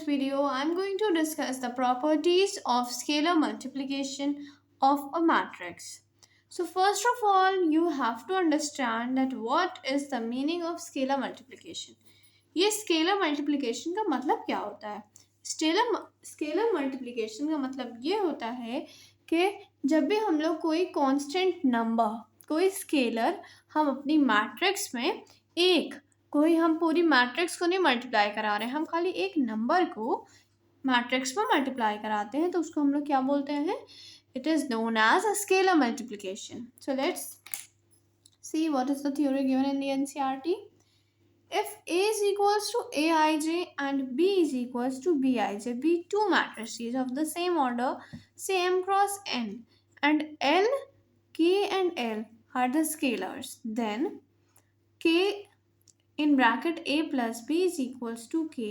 video, I'm going to discuss the properties of scalar multiplication of a matrix. So first of all, you have to understand that what is the meaning of scalar multiplication. ये scalar multiplication का मतलब क्या होता है? Scalar multiplication का मतलब ये होता है कि जब भी हम लोग कोई कांस्टेंट नंबर, कोई स्केलर हम अपनी मैट्रिक्स में हम पूरी मैट्रिक्स को नहीं मल्टीप्लाई करा रहे हैं, हम खाली एक नंबर को मैट्रिक्स में मल्टीप्लाई कराते हैं, तो उसको हम लोग क्या बोलते हैं? It is known as a scalar multiplication. So let's see what is the theory given in the NCERT. If A is equals to Aij and B is equals to Bij, be two matrices of the same order, say M cross N, and L, K and L are the scalars, then K in bracket A plus B is equals to K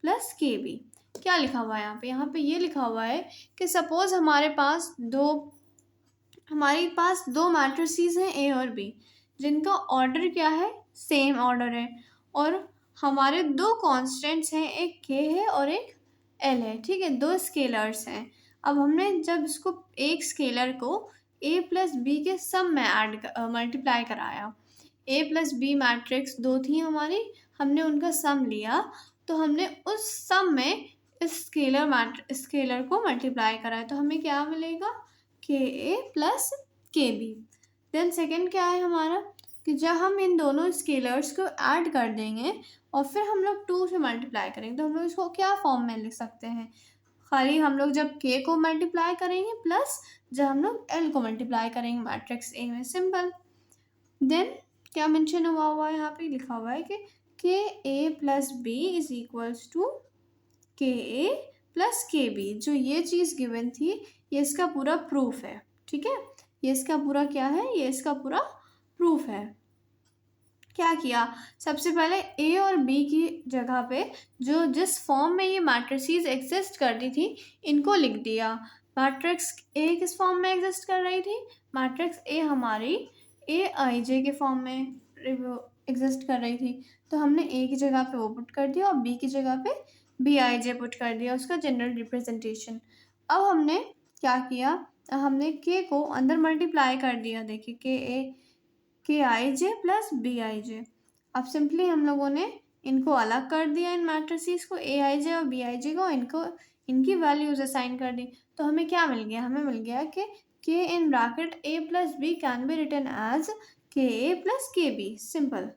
plus KB. क्या लिखा हुआ है यहाँ पे? यहाँ पे ये लिखा हुआ है कि सपोज हमारे पास दो मैट्रिसेस हैं A और B, जिनका ऑर्डर क्या है? सेम ऑर्डर है, और हमारे दो कांस्टेंट्स हैं, एक K है और एक L है. ठीक है, दो स्केलर्स हैं. अब हमने जब इसको एक स्केलर को A प्लस B के सम में मल्टीप्लाई कराया, A प्लस B मैट्रिक्स दो थी हमारी, हमने उनका सम लिया, तो हमने उस सम में इस स्केलर को मल्टीप्लाई कराया, तो हमें क्या मिलेगा? KA plus KB. Then second क्या है हमारा कि जब हम इन दोनों स्केलर्स को ऐड कर देंगे और फिर हम लोग 2 से मल्टीप्लाई करेंगे, तो हम लोग इसको क्या फॉर्म में लिख सकते हैं? खाली हम लोग जब K को मल्टीप्लाई करेंगे प्लस जब हम लोग L को मल्टीप्लाई करेंगे मैट्रिक्स A में. सिंपल. देन क्या मेंशन हुआ है यहाँ पे? लिखा हुआ है कि KA plus B is equals to KA plus KB. जो ये चीज़ गिवन थी, ये इसका पूरा प्रूफ है. ठीक है, ये इसका पूरा क्या है? ये इसका पूरा प्रूफ है. क्या किया? सबसे पहले A और B की जगह पे जिस फॉर्म में ये मैट्रिसेस एग्जिस्ट करती थी, इनको लिख दिया. मैट्रिक्स A किस फॉर्म में एग्जिस्ट कर रही थी? मैट्रिक्स A हमारी Aij के फॉर्म में एग्जिस्ट कर रही थी, तो हमने A की जगह पे वो पुट कर दिया और B की जगह पे Bij पुट कर दिया, उसका जनरल रिप्रेजेंटेशन. अब हमने क्या किया? हमने K को अंदर मल्टीप्लाई कर दिया. देखिए KIJ प्लस BIJ. अब सिंपली हम लोगों ने इनको अलग कर दिया, इन मैट्रिसेस को AIJ और BIJ को, इनकी वैल्यूज असाइन कर दी, तो हमें क्या मिल गया? हमें मिल गया कि K in bracket A plus B can be written as KA plus KB. Simple.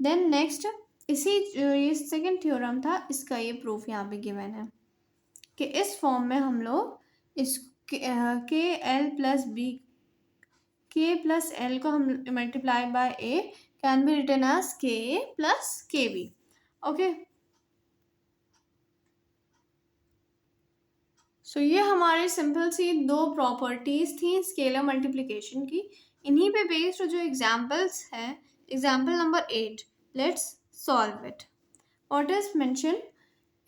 Then next, ये सेकेंड थ्योरम था, इसका ये प्रूफ यहाँ पे गिवन है कि इस फॉर्म में हम लोग इस KL plus B, K plus L को हम multiply by A can be written as KA plus KB. Okay, so ये हमारे सिंपल सी दो प्रॉपर्टीज थी स्केलर मल्टीप्लिकेशन की. इन्हीं पे बेस्ड जो एग्जाम्पल्स हैं, example number 8, let's solve it. What is mention?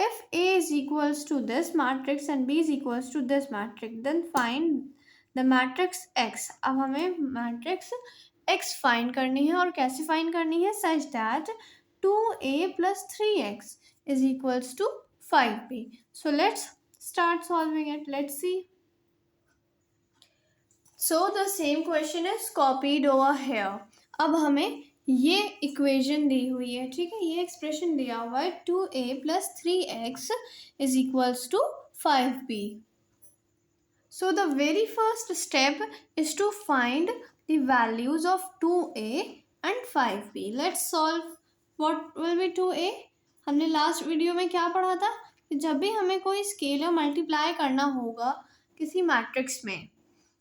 If A is equals to this matrix and B is equals to this matrix, then find the matrix X. अब हमें matrix X find करनी है, और कैसे find करनी है? Such that 2A plus 3X is equals to 5B. So let's start solving it. Let's see. So the same question is copied over here. अब हमें ये इक्वेशन दी हुई है. ठीक है, ये एक्सप्रेशन दिया हुआ है 2A plus 3X is equals to 5B. So the very first step is to find the values of 2A and 5B. Let's solve. What will be 2A? हमने लास्ट वीडियो में क्या पढ़ा था कि जब भी हमें कोई स्केलर मल्टीप्लाई करना होगा किसी मैट्रिक्स में,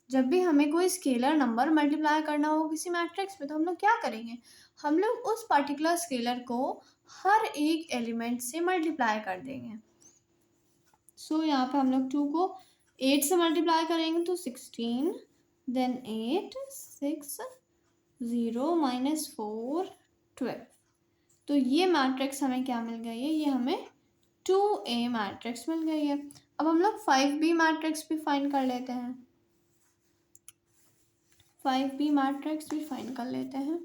जब भी हमें कोई स्केलर नंबर मल्टीप्लाई करना हो किसी मैट्रिक्स में, तो हम लोग क्या करेंगे? हम लोग उस पर्टिकुलर स्केलर को हर एक एलिमेंट से मल्टीप्लाई कर देंगे. सो यहाँ पे हम लोग 2 को 8 से मल्टीप्लाई करेंगे तो 16, देन 8, 6, 0, -4, 12. तो ये मैट्रिक्स हमें क्या मिल गई है? ये हमें 2A मैट्रिक्स मिल गई है. अब हम लोग 5B मैट्रिक्स भी फाइंड कर लेते हैं. 5B मैट्रिक्स भी फाइंड कर लेते हैं.